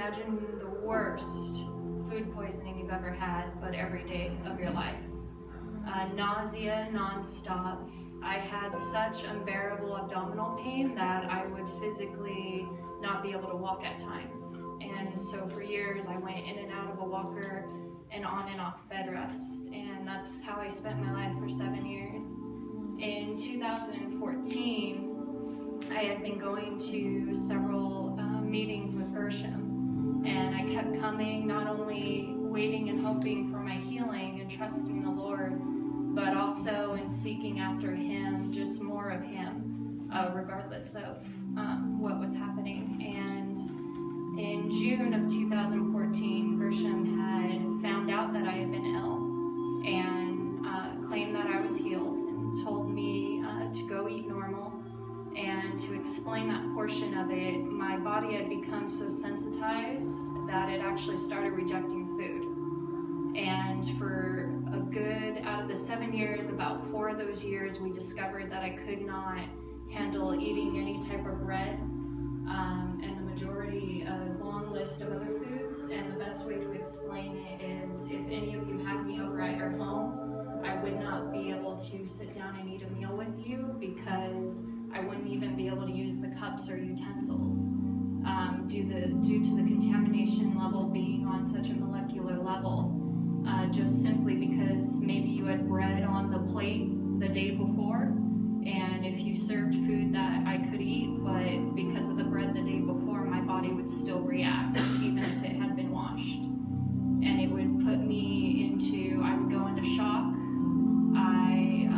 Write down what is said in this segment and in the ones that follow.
imagine the worst food poisoning you've ever had, but every day of your life. Nausea nonstop. I had such unbearable abdominal pain that I would physically not be able to walk at times. And so for years I went in and out of a walker and on and off bed rest. And that's how I spent my life for 7 years. In 2014, I had been going to several meetings with Gershom, and I kept coming, not only waiting and hoping for my healing and trusting the Lord, but also in seeking after Him, just more of Him, regardless of what was happening. And in June of 2014, Gershom had found out that I had been ill and claimed that I was healed and told me to go eat normal. And to explain that portion of it, my body had become so sensitized that it actually started rejecting food. And for a good, out of the 7 years, about 4 of those years, we discovered that I could not handle eating any type of bread, and the majority, a long list of other foods. And the best way to explain it is, if any of you had me over at your home, I would not be able to sit down and eat a meal with you because I wouldn't even be able to use the cups or utensils due to the contamination level being on such a molecular level. Just simply because maybe you had bread on the plate the day before, and if you served food that I could eat, but because of the bread the day before, my body would still react, even if it had been washed. And it would put me into, I would go into shock, I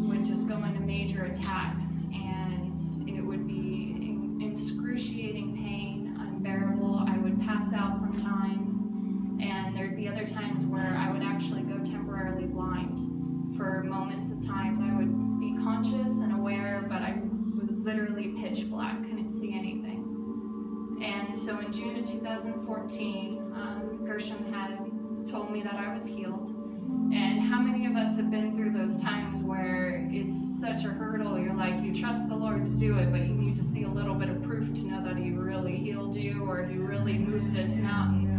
would just go into major attacks, and it would be excruciating pain, unbearable. I would pass out from times. And there'd be other times where I would actually go temporarily blind. For moments of times I would be conscious and aware, but I was literally pitch black, couldn't see anything. And so in June of 2014, Gershom had told me that I was healed. And how many of us have been through those times where it's such a hurdle, you're like, you trust the Lord to do it, but you need to see a little bit of proof to know that He really healed you or He really moved this mountain.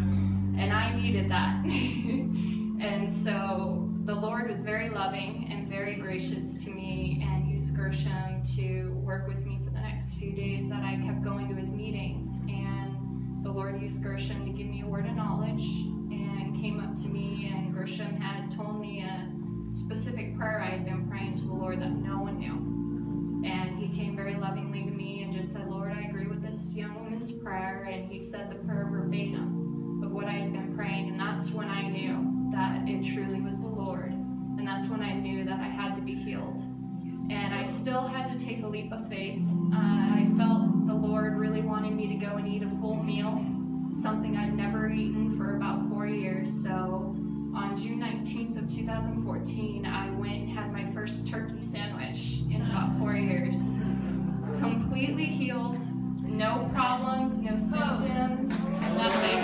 And I needed that. And so the Lord was very loving and very gracious to me and used Gershom to work with me for the next few days that I kept going to his meetings. And the Lord used Gershom to give me a word of knowledge and came up to me, and Gershom had told me a specific prayer I had been praying to the Lord that no one knew. And He came very lovingly to me and just said, Lord, I agree with this young woman's prayer. And He said the prayer verbatim of what I had been praying, and that's when I knew that it truly was the Lord, and that's when I knew that I had to be healed. And I still had to take a leap of faith. I felt the Lord really wanted me to go and eat a full meal, something I'd never eaten for about 4 years. So on June 19th of 2014, I went and had my first turkey sandwich in about 4 years. Completely healed. No problems, no symptoms, nothing.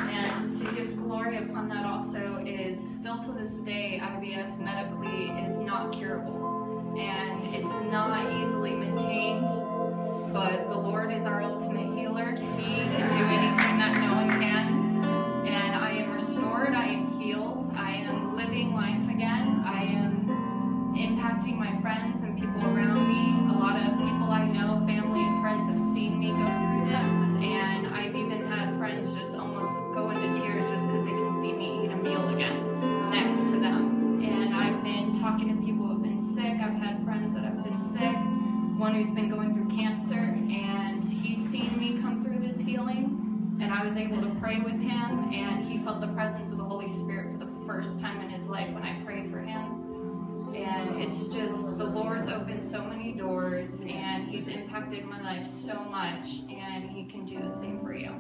And to give glory upon that also is, still to this day, IBS medically is not curable. And it's not easily maintained, but the Lord is our ultimate healer. He can do anything that no one can. And I am restored, I am healed, I am living life again, I am impacting my friends and people around me. A lot of people I know, family and friends, have seen me go through this, and I've even had friends just almost go into tears just because they can see me eat a meal again next to them. And I've been talking to people who have been sick. I've had friends that have been sick, one who's been going through cancer, and he's seen me come through this healing. And I was able to pray with him, and he felt the presence of the Holy Spirit for the first time in his life when I prayed for him. And it's just, the Lord's opened so many doors, and He's impacted my life so much, and He can do the same for you.